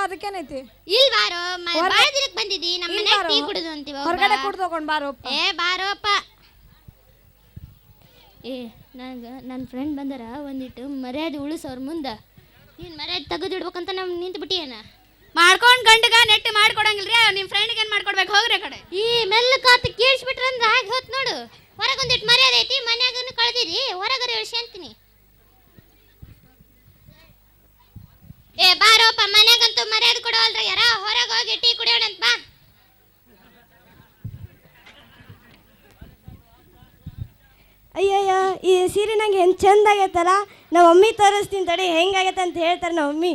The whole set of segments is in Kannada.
ಅದಕ್ಕೇನೈತಿ? ಇಲ್ಲಿ ಬಾರೋ, ಬಾಳ ದಿನಕ್ಕೆ ಬಂದಿದ್ದಿ. ನಮ್ಮ ಮನೆಗೆ ಟೀ ಕುಡಿದು ಅಂತೀವಿ. ಹೊರಗಡೆ ಕುಡ್ದು ತಗೊಂಡು ಬಾರೋಪ್ಪ. ಬಾರೋಪ್ಪ. ನನ್ನ ಫ್ರೆಂಡ್ ಬಂದಾರ, ಒಂದಿಟ್ಟು ಮರ್ಯಾದೆ ಉಳಿಸೋರ್ ಮುಂದೆ ನೀನು ಮರ್ಯಾದೆ ತೆಗೆದಿಡ್ಬೇಕಂತ ನಾವು ನಿಂತು ಬಿಟ್ಟಿಯೇನ? ಮಾಡ್ಕೊಂಡು ಗಂಡಗ ನೆಟ್ಟು ಮಾಡ್ಕೊಡಂಗಿಲ್ರಿ. ನಿಮ್ಮ ಫ್ರೆಂಡ್ಗೆ ಏನು ಮಾಡ್ಕೊಡ್ಬೇಕು? ಹೋಗ್ರಿ ಕಡೆ. ಈ ಮೆಲ್ಲಕಾತ ಕೇಳಿಸ್ಬಿಟ್ರಂದ್ರೆ ಹಾಗೆ ಹೋತ್ ನೋಡು. ಹೊರಗೊಂದಿಟ್ಟು ಮರ್ಯಾದೆ ಐತಿ, ಮನ್ಯಾಗನು ಕಳೆದಿರಿ, ಹೊರಗರೆ ಇಳಿಸಿ ಅಂತೀನಿ. ಬಾರೋಪ್ಪ, ಮನ್ಯಾಗಂತೂ ಮರ್ಯಾದೆ ಕೊಡವಲ್ರ ಯಾರ. ಹೊರಗೆ ಹೋಗಿ ಟೀ ಕುಡಿಯೋಣಂತ ಬಾ. ಅಯ್ಯಯ್ಯ, ಈ ಸೀರೆ ನಂಗೆ ಹೆಂಗೆ ಚಂದ ಆಗೈತಲ್ಲ. ನಮ್ಮ ಮಮ್ಮಿ ತೋರಿಸ್ತೀನಿ ತಡಿ ಹೆಂಗಾಗೈತೆ ಅಂತ ಹೇಳ್ತಾರೆ ನಮ್ಮ ಮಮ್ಮಿ.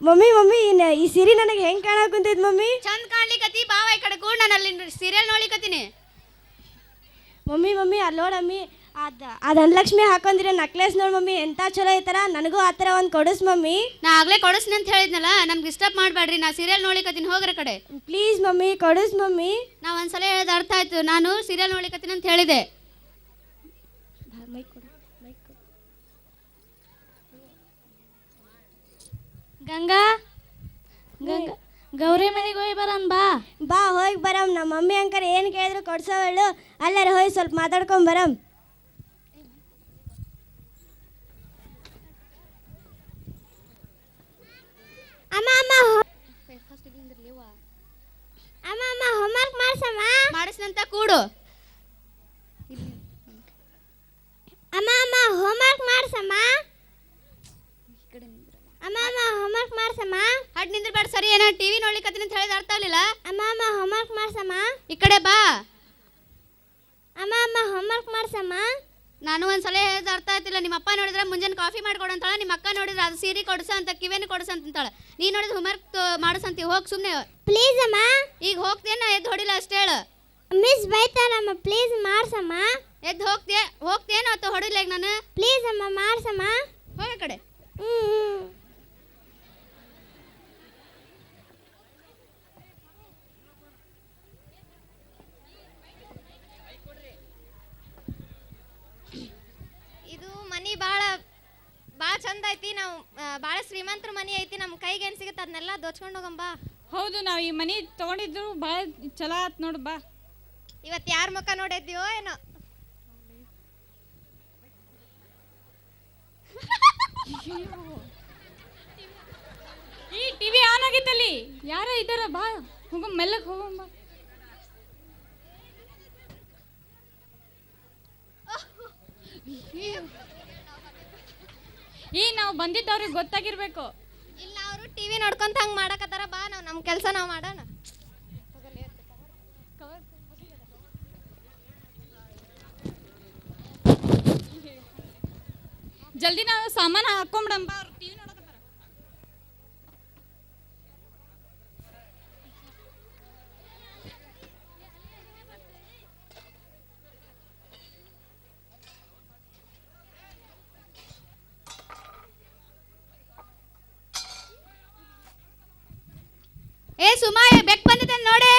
ಮಮ್ಮಿ ಈ ಸೀರೆ ನನಗೆ ಹೆಂಗೆ ಕಾಣಕುಂತೈತಿ ಮಮ್ಮಿ? ಚಂದ ಕಾಣ್ಲಿಕತ್ತಿ. ಬಾವ ಈ ಕಡೆ ಕೂಡ ನಾನು ಅಲ್ಲಿ ಸೀರಿಯಲ್ ನೋಡ್ಲಿಕತ್ತೀನಿ. ಮಮ್ಮಿ ಅಲ್ಲೋಡಮ್ಮಿ, ಅದು ಧನಲಕ್ಷ್ಮಿ ಹಾಕೊಂಡಿರೋ ನಕ್ಲೆಸ್ ನೋಡಿ ಮಮ್ಮಿ, ಎಂಥ ಚಲೋ ಐತಲ್ಲ. ನನಗೂ ಆ ಥರ ಒಂದು ಕೊಡಿಸ್ ಮಮ್ಮಿ. ನಾ ಆಗ್ಲೇ ಕೊಡಿಸ್ನಿ ಅಂತ ಹೇಳಿದ್ನಲ್ಲ, ನಮ್ಗೆ ಡಿಸ್ಟರ್ಬ್ ಮಾಡಬೇಡ್ರಿ. ನಾ ಸೀರಿಯಲ್ ನೋಡ್ಲಿಕತ್ತೀನಿ, ಹೋಗ್ರ ಕಡೆ. ಪ್ಲೀಸ್ ಮಮ್ಮಿ, ಕೊಡಿಸ್ ಮಮ್ಮಿ. ನಾ ಒಂದ್ಸಲ ಹೇಳಿದ ಅರ್ಥ ಆಯ್ತು. ನಾನು ಸೀರಿಯಲ್ ನೋಡ್ಲಿಕತ್ತೀನಿ ಅಂತ ಹೇಳಿದೆ. ಗಂಗಾ ಗೌರಿ ಮನೆಗೆ ಹೋಗಿ ಬರೋಣ ಬಾ ಹೋಗಿ ಬರಮ್. ನಮ್ಮ ಮಮ್ಮಿ ಅಂಕರ್ ಏನು ಕೇಳಿದ್ರು ಕೊಡ್ಸೋವಳು. ಅಲ್ಲರ ಹೋಗಿ ಸ್ವಲ್ಪ ಮಾತಾಡ್ಕೊಂಡ್ ಬರಮ್. ಅಮ್ಮ ಹೋಮ್ವರ್ಕ್ ಮಾಡ್ಸಮ್ಮ. ಮಾಡಿಸ್ನಂತ ಕೂಡು. ಅಮ್ಮ ಹೋಮ್ವರ್ಕ್ ಮಾಡ್ಸಮ್ಮ. ಅಮ್ಮ ಹೋಮ್ವರ್ಕ್ ಮಾಡ್ಸಮ್ಮ. ಹಡ್ ನಿಂದ್ರಬೇಡ. ಸರಿ, ಏನೋ ಟಿವಿ ನೋಡ್ಲಿಕತ್ತೀನಿ ಅಂತ ಹೇಳಿದ ಅರ್ಥ ಆಗ್ಲಿಲ್ಲ. ಅಮ್ಮ ಹೋಮ್ವರ್ಕ್ ಮಾಡ್ಸಮ್ಮ. ಈ ಕಡೆ ಬಾ. ಅಮ್ಮ ಹೋಮ್ವರ್ಕ್ ಮಾಡ್ಸಮ್ಮ. ನಾನು ಒಂದ್ಸಲ ಹೇಳಿದ ಅರ್ಥ ಆಯ್ತಿಲ್ಲ. ನಿಮ್ಮ ಅಪ್ಪ ನೋಡಿದ್ರೆ ಮುಂಜಾನೆ ಕಾಫಿ ಮಾಡ್ಕೊಡು ಅಂತಾಳ. ನಿಮ್ಮ ಅಕ್ಕ ನೋಡಿದ್ರೆ ಅದು ಸೀರೆ ಕೊಡ್ಸ ಅಂತ, ಕಿವೇನು ಕೊಡ್ಸ ಅಂತಾಳ. ನೀ ನೋಡಿದ್ರೆ ಹೋಮ್ವರ್ಕ್ ಮಾಡಿಸಂತೀವಿ. ಹೋಗಿ ಸುಮ್ಮನೆ. ಪ್ಲೀಸ್ ಅಮ್ಮ. ಈಗ ಹೋಗ್ತೇನ? ಎದ್ದು ಹೊಡಿಲ್ಲ ಅಷ್ಟೇ ಹೇಳು. ಮಿಸ್ ಬೈತಾರಮ್ಮ, ಪ್ಲೀಸ್ ಮಾಡ್ಸಮ್ಮ. ಎದ್ದು ಹೋಗ್ತೇನೋ ಅಥವಾ ಹೊಡಿಲ್ಲ ಈಗ ನಾನು? ಪ್ಲೀಸ್ ಅಮ್ಮ ಮಾಡ್ಸಮ್ಮ. ಹೋಗಿ ಕಡೆ. ಇದು ಮನಿ ಭಾಳ ಚಂದ ಐತಿ. ನಾವು ಭಾಳ ಶ್ರೀಮಂತರ ಮನಿ ಐತಿ. ನಮ್ಮ ಕೈಗೆ ಏನು ಸಿಗುತ್ತೆ ಅದನ್ನೆಲ್ಲ ದೋಚ್ಕೊಂಡು ಹೋಗಂಬಾ. ಹೌದು, ನಾವು ಈ ಮನಿ ತಗೊಂಡಿದ್ರು ಭಾಳ ಚಲೋ ಆತ್ ನೋಡು. ಬಾ. ಇವತ್ತು ಯಾರ ಮುಖ ನೋಡಿದ್ಯೋ ಏನೋ. ಈ ಟಿವಿ ಆನ್ ಆಗಿತ್ತಲ್ಲಿ. ಯಾರ ಇದ್ದಾರ? ಬಾ ಹೋಗ, ಮೆಲ್ಲಕ್ಕೆ ಹೋಗಂಬ. ನಾವು ಬಂದಿದ್ದವ್ರಿಗೆ ಗೊತ್ತಾಗಿರ್ಬೇಕು. ಇಲ್ಲ, ಅವರು ಟಿವಿ ನೋಡ್ಕೊಂತ ಹಂಗೆ ಮಾಡಕತ್ತಾರ. ಬಾ, ನಾವು ನಮ್ಮ ಕೆಲಸ ನಾವು ಮಾಡೋಣ. ಜಲ್ದಿ ನಾವು ಸಾಮಾನು ಹಾಕೊಂಬಿಡಂಬ. ಅವ್ರು ಟಿವಿ ನೋಡಕತ್ತಾರ. ಸುಮಾ, ಬೆಕ್ ಬಂದಿದೆ ನೋಡೆ.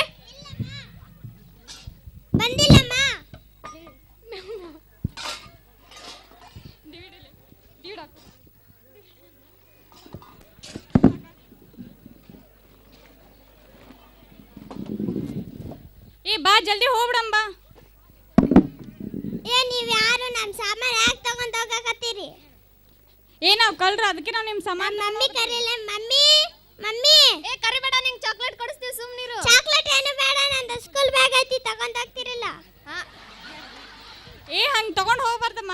ಬಂದಿಲ್ಲಮ್ಮ. ಬಾ, ಜಲ್ದಿ ಹೋಗ್ಬಿಡಂಬ. ನೀವು ಯಾರು ನಮ್ಮ ಸಾಮಾನು ಯಾಕೆ ತಗೊಂಡು ಹೋಗಕತ್ತೀರಿ? ನಾವು ಕಲ್ರ, ಅದಕ್ಕೆ ನಾವು ನಿಮ್ಮ ಸಾಮಾನು. ಮಮ್ಮಿ ಕರೀಲ. ಮಮ್ಮಿ ಕರಿಬೇಡ, ನಿಂಗೆ ಚಾಕ್ಲೇಟ್ ಕೊಡಿಸ್ತೀವಿ, ಸುಮ್ಮನಿರು. ಚಾಕ್ಲೇಟ್ ಏನು ಬೇಡ, ನಂದು ಸ್ಕೂಲ್ ಬ್ಯಾಗ್ ಐತಿ, ತಗೊಂಡು ಹೋಗ್ತಿರಲ್ಲ. ಹಂಗೆ ತಗೊಂಡು ಹೋಗ್ಬಾರ್ದಮ್ಮ.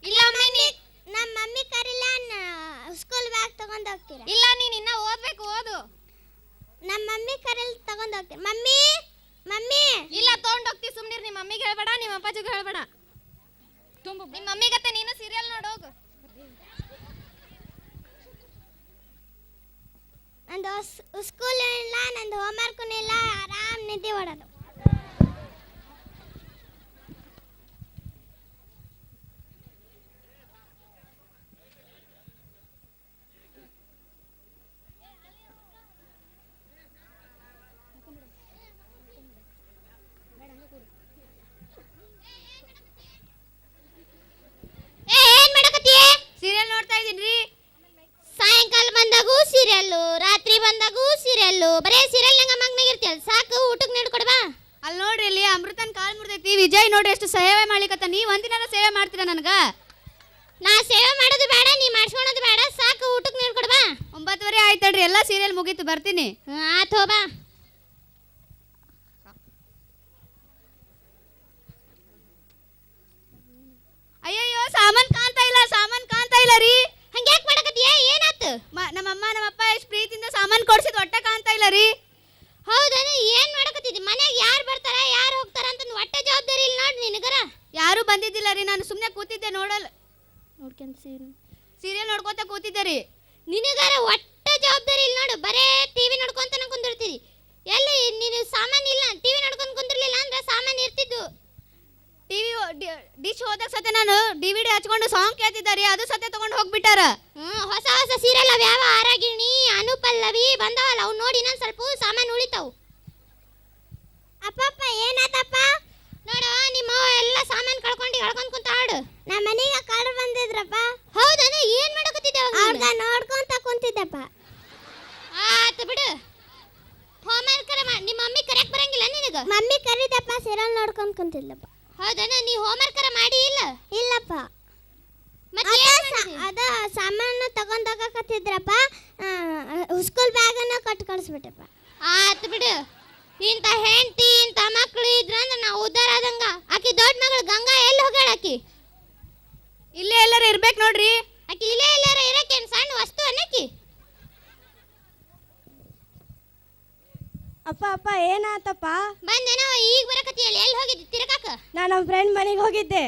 ಇಲ್ಲ ಮಮ್ಮಿ, ನಮ್ಮ ಮಮ್ಮಿ ಕರೀಲ, ಸ್ಕೂಲ್ ಬ್ಯಾಗ್ ತಗೊಂಡು ಹೋಗ್ತೀರ. ಇಲ್ಲ, ನೀನು ಇನ್ನ ಓದ್ಬೇಕು, ಓದು. ನಮ್ಮ ಮಮ್ಮಿ ಕರೀಲ್ ತಗೊಂಡು ಹೋಗ್ತೀರಿ. ಮಮ್ಮಿ ಇಲ್ಲ, ತಗೊಂಡು ಹೋಗ್ತೀವಿ, ಸುಮ್ಮನಿರು. ನಿಮ್ಮ ಮಮ್ಮಿಗೆ ಹೇಳ್ಬೇಡ, ನಿಮ್ಮ ಅಪ್ಪಾಜಿಗೂ ಹೇಳ್ಬೇಡ. ನಿಮ್ಮ ಮಮ್ಮಿಗತ್ತೆ ನೀನು ಸೀರಿಯಲ್ ನೋಡೋಗು. ನಂದು ಸ್ಕೂಲ್ ಇಲ್ಲ, ನಂದು ಹೋಮ್ವರ್ಕು ಇಲ್ಲ, ಆರಾಮ್ ನಿದ್ದೆ ಮಾಡೋದು. ಸೀರಿಯಲ್ ನೋಡ್ತಾ ಸೀರಿಯಲ್ಲು ಬರೇ ಸೀರಿಯಲ್ನಾಗ ಮಗ್ನಾಗಿರ್ತೀಯಲ್ಲ ಸಾಕು ಊಟಕ್ಕೆ ನೀಡ್ಕೊಡ ಬಾ. ಅಲ್ಲಿ ನೋಡ್ರಿ ಇಲ್ಲಿ ಅಮೃತನ್ ಕಾಲ್ ಮುರ್ದೈತಿ, ವಿಜಯ್ ನೋಡ್ರಿ ಎಷ್ಟು ಸೇವೆ ಮಾಡ್ಲಿಕತ್ತ. ನೀವ್ ಒಂದಿನ ಸೇವೆ ಮಾಡ್ತೀರಾ ನನಗ? ನಾ ಸೇವೆ ಮಾಡೋದು ಬೇಡ, ನೀ ಮಾಡಿಸ್ಕೊಳೋದು ಬೇಡ, ಸಾಕು ಊಟಕ್ಕೆ ನೀಡ್ಕೊಡ ಬಾ. 9:30 ಆಯ್ತಡ್ರಿ, ಎಲ್ಲ ಸೀರಿಯಲ್ ಮುಗೀತು, ಬರ್ತೀನಿ. ಆತು ಬಾ. ಅಯ್ಯಯ್ಯೋ ಸಾಮಾನ್ ಕಾಣ್ತಾ ಇಲ್ಲ ರೀ. ಹಂಗ್ಯಾಕ್ ಮಾಡಕತ್ತೀಯ? ಏನಾತು? ನಮ್ಮಮ್ಮ ನಮ್ಮಪ್ಪ ಎಷ್ಟು ಪ್ರೀತಿಯಿಂದ ಸಾಮಾನ್ ಕೊಡ್ಸಿದ್ ಒಟ್ಟ ಕಾಣ್ತಾ ಇಲ್ಲ ರೀ. ಹೌದನ? ಏನ್ ಮಾಡಕತ್ತಿದ್ದಿ? ಮನ್ಯಾಗ ಯಾರು ಬರ್ತಾರ ಯಾರು ಹೋಗ್ತಾರ ಅಂತ ಒಟ್ಟ ಜವಾಬ್ದಾರಿ ಇಲ್ಲ ನೋಡ್ ನಿನಗರ. ಯಾರು ಬಂದಿದ್ದಿಲ್ಲ ರೀ, ನಾನು ಸುಮ್ಮನೆ ಕೂತಿದ್ದೆ ನೋಡ್ಕೊಂತ ಸೀರಿಯಲ್ ನೋಡ್ಕೊತ ಕೂತಿದ್ದೆ ರೀ. ನಿನಗರ ಒಟ್ಟ ಜವಾಬ್ದಾರಿ ಇಲ್ಲ ನೋಡು, ಬರೇ ಟಿವಿ ನೋಡ್ಕೊಂತಾನೆ ಕುಂದಿರ್ತೀರಿ. ಎಲ್ಲಿ ನೀನು ಸಾಮಾನ್ ಇಲ್ಲ, ಟಿವಿ ನೋಡ್ಕೊಂತ ಕುಂದಿರ್ಲಿಲ್ಲ ಅಂದ್ರೆ ಸಾಮಾನ್ ಇರ್ತಿದ್ದು. ಟಿವಿ ಡಿಶ್ ಹೋದಾಗ ಸತೆ ನಾನು DVD ಹಚ್ಕೊಂಡು ಸಾಂಗ್ ಕೇಳ್ತಿದ್ದಾರೆ, ಅದು ಸತೆ ತಗೊಂಡು ಹೋಗ್ಬಿಟ್ಟಾರ. ಹೊಸ ಹೊಸ ಸೀರಿಯಲ್ ಅವ್ಯಾವ ಆರಾಗಿಣಿ ಅನುಪಲ್ಲವಿ ಬಂದವಲ್ಲ, ಅವು ನೋಡಿ ನಾನು ಸ್ವಲ್ಪ ಸಾಮಾನು ಉಳಿತಾವು. ಅಪ್ಪಪ್ಪ ಏನಾತಪ್ಪ? ನೋಡು ನಿಮ್ಮ ಎಲ್ಲ ಸಾಮಾನು ಕಳ್ಕೊಂಡು ಕುಂತ ಆಡು. ನಮ್ಮ ಮನೆಗೆ ಕಾಡು ಬಂದಿದ್ರಪ್ಪ. ಹೌದನ? ಏನ್ ಮಾಡಕತ್ತಿದ್ದೆ? ಅವ್ರ್ಗ ನೋಡ್ಕೊಂತ ಕುಂತಿದ್ದಪ್ಪ. ಆತ ಬಿಡು. ಹೋಮ್ವರ್ಕ್ ನಿಮ್ಮ ಮಮ್ಮಿ ಕರೆಯಕ್ ಬರಂಗಿಲ್ಲ ನಿನಗ? ಮಮ್ಮಿ ಕರೀದಪ್ಪ, ಸೀರಿಯಲ್ ನೋಡ್ಕೊಂತ ಕುಂತಿಲ್ಲಪ್ಪ. ಹೌದನ? ನೀ ಹೋಮ್ವರ್ಕ್ ಮಾಡಿ ಇಲ್ಲ? ಇಲ್ಲಪ್ಪ. ಅದ ಸಾಮಾನು ತಗೊಂಡೋಗಕತ್ತಿದ್ರಪ್ಪ, ಸ್ಕೂಲ್ ಬ್ಯಾಗನ್ನ ಕಟ್ ಕಳಿಸ್ಬಿಟ್ಟಪ್ಪ. ಆತು ಬಿಡು. ಇಂಥ ಹೆಂಡತಿ ಇಂಥ ಮಕ್ಕಳು ಇದ್ರಂದ್ರೆ ನಾವು ಉದ್ದಾರ ಆದಂಗ. ಆಕಿ ದೊಡ್ಡ ಮಗಳು ಗಂಗಾ ಎಲ್ಲಿ ಹೋಗ್ಯಾಳ? ಆಕಿ ಇಲ್ಲೇ ಎಲ್ಲಾರ ಇರ್ಬೇಕು ನೋಡ್ರಿ. ಆಕಿ ಇಲ್ಲೇ ಎಲ್ಲಾರ ಇರಕ್ಕೇನು ಸಣ್ಣ ವಸ್ತು ಅನ್ನಕಿ? ಅಪ್ಪ ಏನಾತಪ್ಪ? ಬಂದೇನೋ ಈಗ ಬರಕತ್ತಿಯಲ್ಲ, ಎಲ್ಲಿ ಹೋಗಿದ್ದಿ ತಿರ್ಗಾಕ? ನಾನು ನಮ್ಮ ಫ್ರೆಂಡ್ ಮನೆಗೆ ಹೋಗಿದ್ದೆ.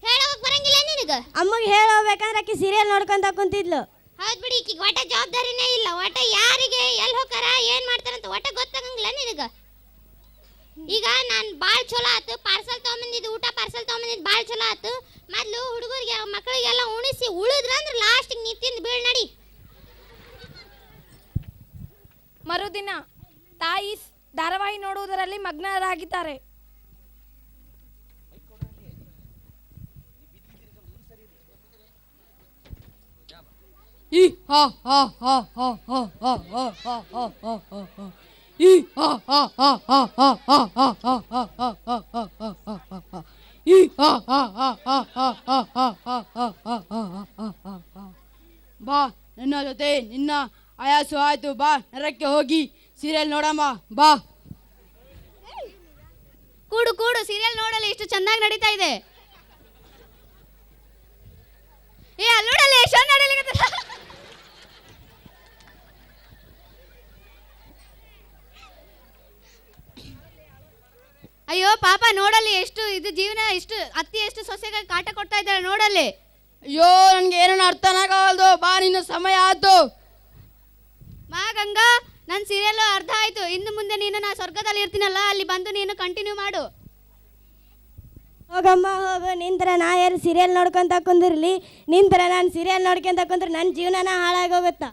ಹೇಳೋಕ್ ಬರಂಗಿಲ್ಲ ನಿನಗ? ಅಮ್ಮಗೆ ಹೇಳೋಬೇಕಂದ್ರೆ ಆಕಿ ಸೀರಿಯಲ್ ನೋಡ್ಕೊಂತ ಕುಂತಿದ್ಲು. ಹೌದ್ ಬಿಡಿ, ಈಕಿಗೆ ಒಟ್ಟ ಜವಾಬ್ದಾರಿನೇ ಇಲ್ಲ. ಒಟ್ಟ ಯಾರಿಗೆ ಎಲ್ಲಿ ಹೋಗಾರ ಏನ್ ಮಾಡ್ತಾರಂತ ಒಟ್ಟ ಗೊತ್ತಾಗಂಗಿಲ್ಲ ನಿನಗ. ಈಗ ನಾನು ಭಾಳ ಚಲೋ ಆತು, ಪಾರ್ಸಲ್ ತೊಗೊಂಬಂದಿದ್ದು ಊಟ ಪಾರ್ಸಲ್ ತೊಗೊಂಬಂದಿದ್ದು ಭಾಳ ಚಲೋ ಆತು. ಮೊದಲು ಹುಡುಗರಿಗೆ ಮಕ್ಕಳಿಗೆಲ್ಲ ಉಣಿಸಿ ಉಳಿದ್ರಂದ್ರೆ ಲಾಸ್ಟಿಗೆ ನೀ ತಿಂದು ಬೀಳ್ ನಡಿ. ಮರುದಿನ ತಾಯಿ ಧಾರಾವಾಹಿ ನೋಡುವುದರಲ್ಲಿ ಮಗ್ನರಾಗಿದ್ದಾರೆ. ಈ ಹಾ ಹಾ ಹಾ ಹಾ ಹಾ ಹಾ ಹಾ ಹಾ ಹಾ ಹಾ ಹಾ ಹಾ ಈ ಹಾ ಹಾ ಹಾ ಹಾ ಹಾ ಹಾ ಹಾ ಹಾ ಹಾ ಹಾ ಹಾ ಹಾ ಹಾ ಹಾ ಹಾ ಈ ಹಾ ಹಾ ಹಾ ಹಾ ಹಾ ಹಾ ಹಾ ಹಾ ಹಾ ಹಾ ಹಾ ಹಾ ಹಾ. ಬಾ ನನ್ನ ಜೊತೆ, ನಿನ್ನ ಆಯಾಸು ಆಯ್ತು, ಬಾ ನರಕ್ಕೆ ಹೋಗಿ ಸೀರಿಯಲ್ ನೋಡಮ್ಮ ಬಾ. ಕೂಡು ಸೀರಿಯಲ್ ನೋಡಲ್ಲ, ಇಷ್ಟು ಚೆನ್ನಾಗಿ ನಡೀತಾ ಇದೆ. ಅಲ್ಲಿ ನೋಡಲ್ಲ ಎಷ್ಟು ನಡೀಲಿಕ್ಕೆ. ಅಯ್ಯೋ ಪಾಪ ನೋಡಲ್ಲಿ, ಎಷ್ಟು ಇದು ಜೀವನ, ಎಷ್ಟು ಅತ್ತಿ ಎಷ್ಟು ಸೊಸೆಗೆ ಕಾಟ ಕೊಡ್ತಾ ಇದ್ದಾರೆ ನೋಡಲ್ಲಿ. ಅಯ್ಯೋ ನನಗೆ ಏನೋ ಅರ್ಥನಾಗವಲ್ದು, ಬಾ ನಿನ್ನ ಸಮಯ ಆಯ್ತು. ಮಾ ಗಂಗಾ, ನನ್ನ ಸೀರಿಯಲ್ ಅರ್ಧ ಆಯ್ತು, ಇನ್ನು ಮುಂದೆ ನೀನು ನಾ ಸ್ವರ್ಗದಲ್ಲಿ ಇರ್ತೀನಲ್ಲ, ಅಲ್ಲಿ ಬಂದು ನೀನು ಕಂಟಿನ್ಯೂ ಮಾಡು. ಹೋಗಮ್ಮ ಹೋಗು, ನಿಂತರ ನಾ ಯಾರು ಸೀರಿಯಲ್ ನೋಡ್ಕೊಂತ ಕುಂದಿರ್ಲಿ, ನಿಂತರ ನಾನು ಸೀರಿಯಲ್ ನೋಡ್ಕೊಂತ ಕುಂದ್ರೆ ನನ್ನ ಜೀವನನ ಹಾಳಾಗೋಗುತ್ತಾ.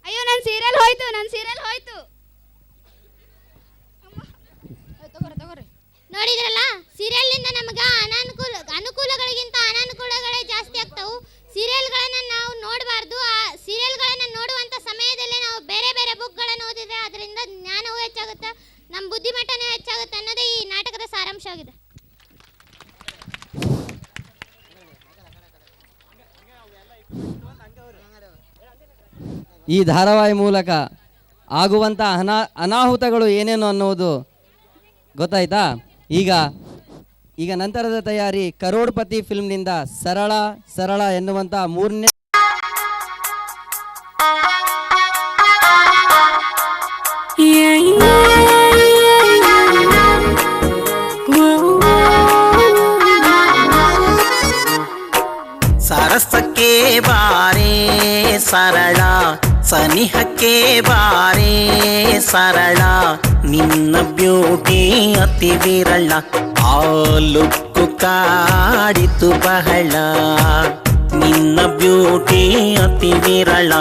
ಅಯ್ಯೋ ನನ್ನ ಸೀರಿಯಲ್ ಹೋಯ್ತು. ನೋಡಿದ್ರಲ್ಲ, ಸೀರಿಯಲ್ನಿಂದ ನಮಗೆ ಅನುಕೂಲಗಳಿಗಿಂತ ಅನಾನುಕೂಲಗಳೇ ಜಾಸ್ತಿ ಆಗ್ತಾವು. ಸೀರಿಯಲ್ಗಳನ್ನು ನಾವು ನೋಡಬಾರ್ದು. ಆ ಸೀರಿಯಲ್ಗಳನ್ನು ನೋಡುವಂಥ ಸಮಯದಲ್ಲೇ ನಾವು ಬೇರೆ ಬೇರೆ ಬುಕ್ಗಳನ್ನು ಓದಿದ್ರೆ ಅದರಿಂದ ಜ್ಞಾನವೂ ಹೆಚ್ಚಾಗುತ್ತೆ, ನಮ್ಮ ಬುದ್ಧಿಮಟ್ಟನೂ ಹೆಚ್ಚಾಗುತ್ತೆ ಅನ್ನೋದೇ ಈ ನಾಟಕದ ಸಾರಾಂಶ ಆಗಿದೆ. ಈ ಧಾರಾವಾಹಿ ಮೂಲಕ ಆಗುವಂಥ ಅನಾಹುತಗಳು ಏನೇನು ಅನ್ನೋದು ಗೊತ್ತಾಯ್ತಾ? ಈಗ ನಂತರದ ತಯಾರಿ ಕರೋಡ್ಪತಿ ಫಿಲ್ಮ್ನಿಂದ ಸರಳ ಎನ್ನುವಂಥ 3ನೇ ಸರಸಕ್ಕೆ ಬಾರೇ ಸರಳ, ಸನಿಹಕ್ಕೆ ಬಾರೇ ಸರಳ, ನಿನ್ನ ಬ್ಯೂಟಿ ಅತಿ ವಿರಳ, ಆ ಲುಕ್ಕು ಕಾಡಿತು ಬಹಳ. ನಿನ್ನ ಬ್ಯೂಟಿ ಅತಿ ವಿರಳ,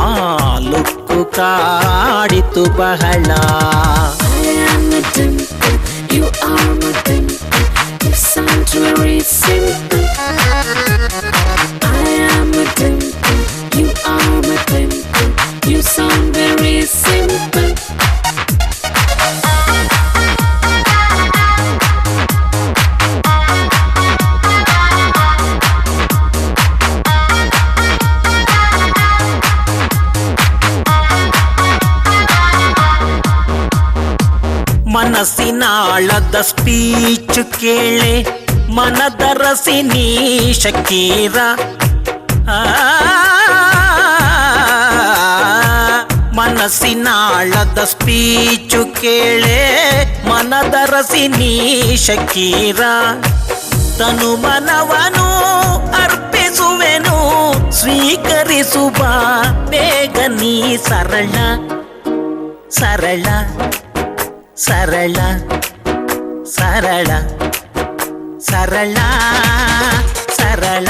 ಆ ಲುಕ್ಕು ಕಾಡಿತು ಬಹಳ. You are my dimple, you sound very simple. I ಸನಿನಾಳದ ಸ್ಪೀಚ್ ಕೇಳೆ ಮನದರಸಿ ನೀ ಶಕೀರ. ಮನಸ್ಸಿನಾಳದ ಸ್ಪೀಚು ಕೇಳೆ ಮನದರಸಿ ನೀ ಶಕೀರ. ತನು ಮನವನು ಅರ್ಪಿಸುವೆನು ಸ್ವೀಕರಿಸುವ ಬೇಗ ನೀ ಸರಳ ಸರಳ ಸರಳ ಸರಳ ಸರಳ ಸರಳ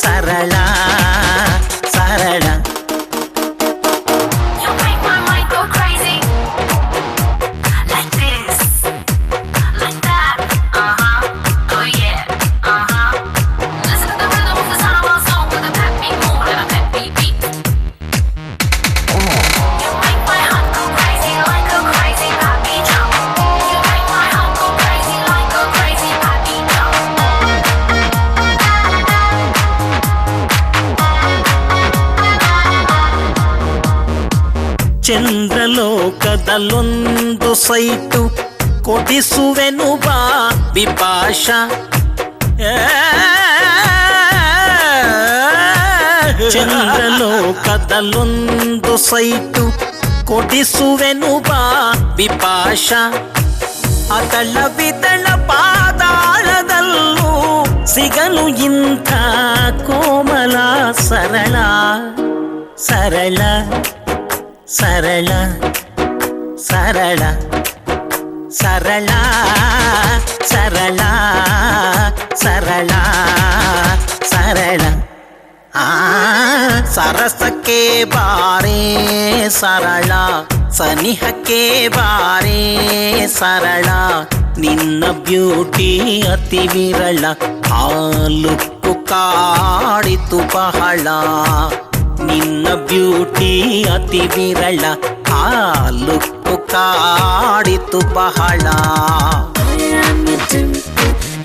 ಸರಳ ಸರಳ. ಚಂದ್ರಲೋಕದಲ್ಲೊಂದು ಸೈಟು ಕೊಡಿಸುವೆನು ಬಾ ವಿಪಾಶ. ಚಂದ್ರಲೋಕದಲ್ಲೊಂದು ಸೈಟು ಕೊಡಿಸುವೆನು ಬಾ ವಿಪಾಶ. ಅದಳ ಬಿದಳ ಪಾದಾಳದಲ್ಲೂ ಸಿಗಲು ಇಂಥ ಕೋಮಲ ಸರಳ ಸರಳ ಸರಳ ಸರಳ ಸರಳ ಸರಳ ಸರಳ ಸರಳ. ಸರಸಕ್ಕೆ ಬಾರೇ ಸರಳ ಸನಿಹಕ್ಕೆ ಬಾರೇ ಸರಳ. ನಿನ್ನ ಬ್ಯೂಟಿ ಅತಿ ವಿರಳ ಆ ಲುಕ್ಕು ಕಾಡಿತು ಬಹಳ. ನಿನ್ನ ಬ್ಯೂಟಿ ಅತಿ ವಿರಳ ಆ ಲುಕ್ಕು ಕಾಡಿತು ಬಹಳ.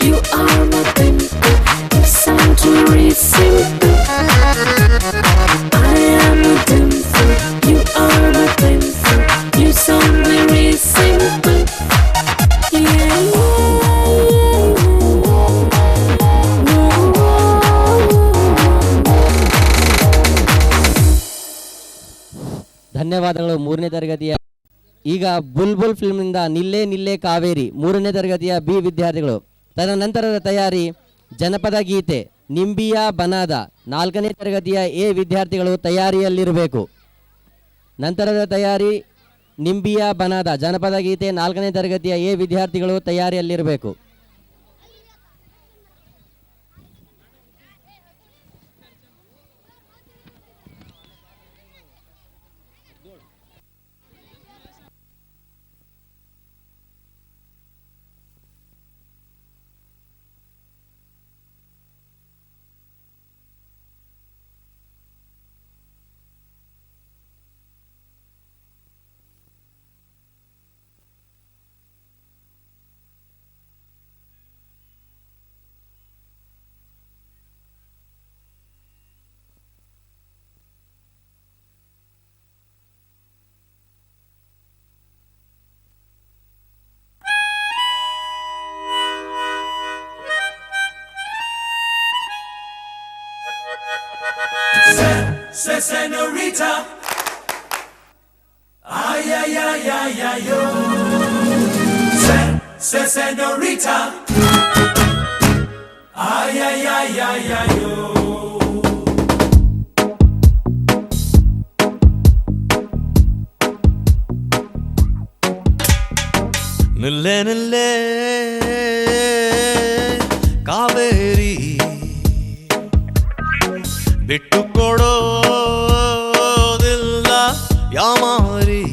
You are my dimple, you sound very simple. I am a dimple, you are my dimple, you sound very simple. Yeah. ಧನ್ಯವಾದಗಳು. 3ನೇ ತರಗತಿಯ ಈಗ ಬುಲ್ಬುಲ್ ಫಿಲ್ಮ್ನಿಂದ ನಿಲ್ಲೇ ನಿಲ್ಲೇ ಕಾವೇರಿ 3ನೇ ತರಗತಿಯ ಬಿ ವಿದ್ಯಾರ್ಥಿಗಳು. ತದನಂತರದ ತಯಾರಿ ಜನಪದ ಗೀತೆ ನಿಂಬಿಯ ಬನಾದ 4ನೇ ತರಗತಿಯ ಎ ವಿದ್ಯಾರ್ಥಿಗಳು ತಯಾರಿಯಲ್ಲಿರಬೇಕು. ನಂತರದ ತಯಾರಿ ನಿಂಬಿಯ ಬನಾದ ಜನಪದ ಗೀತೆ 4ನೇ ತರಗತಿಯ ಎ ವಿದ್ಯಾರ್ಥಿಗಳು ತಯಾರಿಯಲ್ಲಿರಬೇಕು. Senorita, ay ay ay ay ay yo. Senorita, ay ay ay ay ay yo. ನಿಲ್ಲೆ ನಿಲ್ಲೆ ಕಾವೇರಿ ಬಿಟ್ಟು ಕೊಡೋದಿಲ್ಲ ಯಾಮಾರಿ.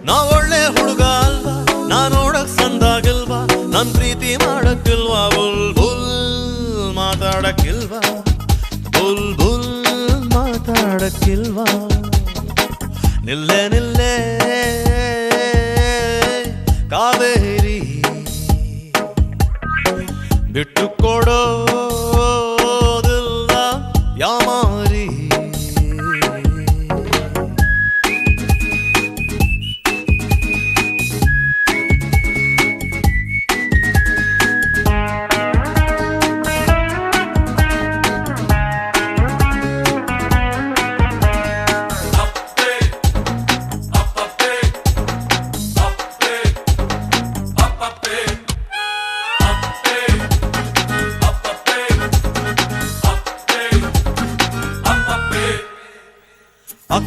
ನಾ ಒಳ್ಳೆ ಹುಡುಗ ಅಲ್ವಾ, ನಾ ನೋಡಕ್ ಸಂದಾಗಿಲ್ವಾ, ನನ್ ಪ್ರೀತಿ ಮಾಡಕ್ಕಿಲ್ವಾ, ಬುಲ್ ಬುಲ್ ಮಾತಾಡಕ್ಕಿಲ್ವಾ, ಬುಲ್ ಬುಲ್ ಮಾತಾಡಕ್ಕಿಲ್ವಾ. ನಿಲ್ಲೆ ನಿಲ್ಲೆ ಕಾವೇರಿ ಬಿಟ್ಟು ಕೊಡೋದಿಲ್ಲ ಯಾಮಾರಿ.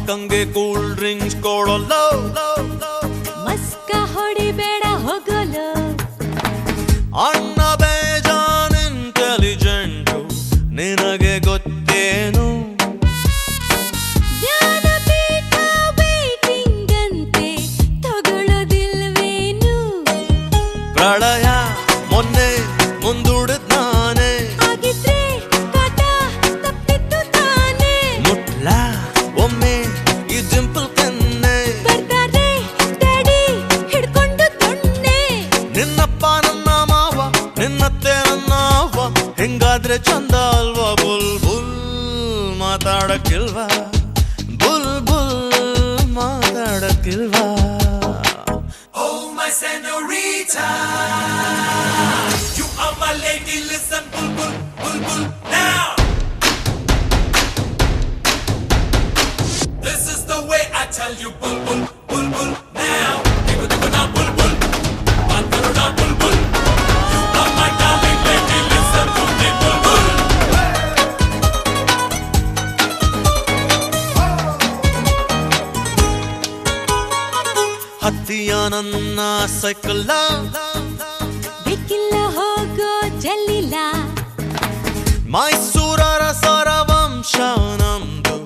ಅಕ್ಕಂಗೆ ಕೂಲ್ ಡ್ರಿಂಕ್ಸ್ ಕೊಡೋಲ್ಲ ಮಸ್ಕ ಹೊಡಿಬೇಡ ಹೋಗೋಲು ಅಣ್ಣ ಬೇಜಾನ್ ಇಂಟೆಲಿಜೆಂಟು ನಿನಗೆ ಗೊತ್ತೇನು ಜ್ಞಾನಪೀಠ waiting ಅಂತೆ ತಗೊಳ್ಳೋದಿಲ್ವೇನು ಪ್ರಳಯ ಮೊನ್ನೆ ಮುಂದೂಡಿದ್ ನಾನೇ ಆಗಿದ್ರೆ ಕಾಟ ತಪ್ಪಿತ್ತು ತಾನೇ ಮುಟ್ಲ ಒಮ್ಮೆ ಈ ಜಿಂಪಲ್ ಕನ್ನೆ ಬರ್ತಾರೆ ಡ್ಯಾಡಿ ಹಿಡ್ಕೊಂಡು ತೊಣ್ಣೆ ನಿನ್ನಪ್ಪ ನನ್ನ ಮಾವ ನಿನ್ನತ್ತೆ ನನ್ನ ಅವ್ವ ಹೆಂಗಾದ್ರೆ ಚಂದ ಅಲ್ವಾ ಬುಲ್ ಬುಲ್ ಮಾತಾಡಕ್ಕಿಲ್ವಾ ಬುಲ್ ಬುಲ್ ಮಾತಾಡಕ್ಕಿಲ್ವಾ Oh, my senorita. You are my lady. Listen, bulbul, bulbul, now. This is the way I tell you, bulbul, bulbul, now. Digo, digo, now, bulbul. Pantalo, now, bulbul. You are my darling lady. Listen to me, bulbul. ಹತ್ತಿಯ ನನ್ನ ಸೈಕಲ್ಲ ಬೇಕಿಲ್ಲ ಹೋಗೋ ಜಲ್ಲಿಲ್ಲ ಮೈಸೂರರ ಸರವಂಶ ನಮ್ದು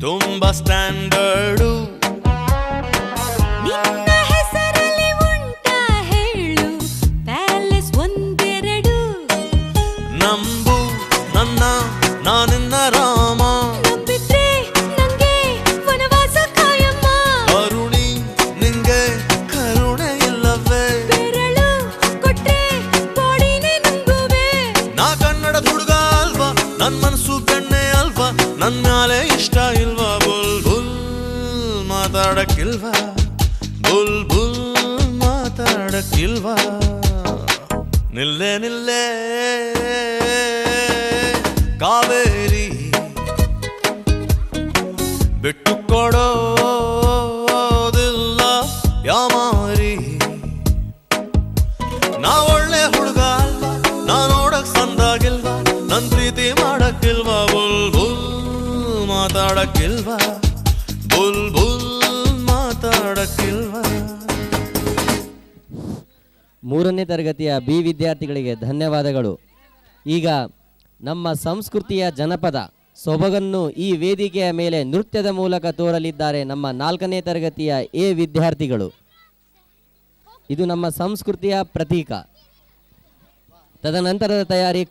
ತುಂಬಾ ಸ್ಟ್ಯಾಂಡರ್ಡು ನಿನ್ನ ಹೆಸರಲ್ಲಿ ಉಂಟ ಹೇಳು ಪ್ಯಾಲೇಸ್ ಒಂದೆರಡು ನಂಬು ನನ್ನ ನಾನಿನ್ನ ರಾಮ ನಂಬಿದ್ರೆ ನಂಗೆ ವನವಾಸ ಕಾಯಮ್ಮ ಅರುಣಿ ನಿಂಗೆ ಕರುಣೆ ಇಲ್ಲವೇ ಬೆರಳು ಕೊಟ್ರೆ ಬಾಡಿನೇ ನುಂಗುವೆ ನಾ ಕನ್ನಡ ಹುಡುಗ ಅಲ್ವಾ ನನ್ ಮನಸ್ಸು ಬೆಣ್ಣೆ ಅಲ್ವಾ ನನ್ ಮ್ಯಾಲೆ ಇಷ್ಟ ಇಲ್ವಾ ಬುಲ್ ಬುಲ್ ಮಾತಾಡಕ್ಕಿಲ್ವಾ ಬುಲ್ ಬುಲ್ ಮಾತಾಡಕ್ಕಿಲ್ವಾ ನಿಲ್ಲೆ ನಿಲ್ಲೆ ಕಾವೇರಿ ಬಿಟ್ಟು ಕೊಡೋದಿಲ್ಲ ಯಾಮಾರಿ ನಾ ಒಳ್ಳೆ ಹುಡುಗ ಅಲ್ವಾ ನಾ ನೋಡಕ್ ಸಂದಾಗಿಲ್ವಾ ನನ್ ಪ್ರೀತಿ ಮಾಡಕ್ಕಿಲ್ವಾ ಬುಲ್ ಬುಲ್ ಮಾತಾಡಕ್ಕಿಲ್ವಾ ಬುಲ್ ಬುಲ್ ಮಾತಾಡಕ್ಕಿಲ್ವಾ 3ನೇ ತರಗತಿಯ ಬಿ ವಿದ್ಯಾರ್ಥಿಗಳಿಗೆ ಧನ್ಯವಾದಗಳು. ಈಗ ನಮ್ಮ ಸಂಸ್ಕೃತಿಯ ಜನಪದ ಸೊಬಗನ್ನು ಈ ವೇದಿಕೆಯ ಮೇಲೆ ನೃತ್ಯದ ಮೂಲಕ ತೋರಲಿದ್ದಾರೆ ನಮ್ಮ 4ನೇ ತರಗತಿಯ ಎ ವಿದ್ಯಾರ್ಥಿಗಳು. ಇದು ನಮ್ಮ ಸಂಸ್ಕೃತಿಯ ಪ್ರತೀಕ. ತದನಂತರದ ತಯಾರಿ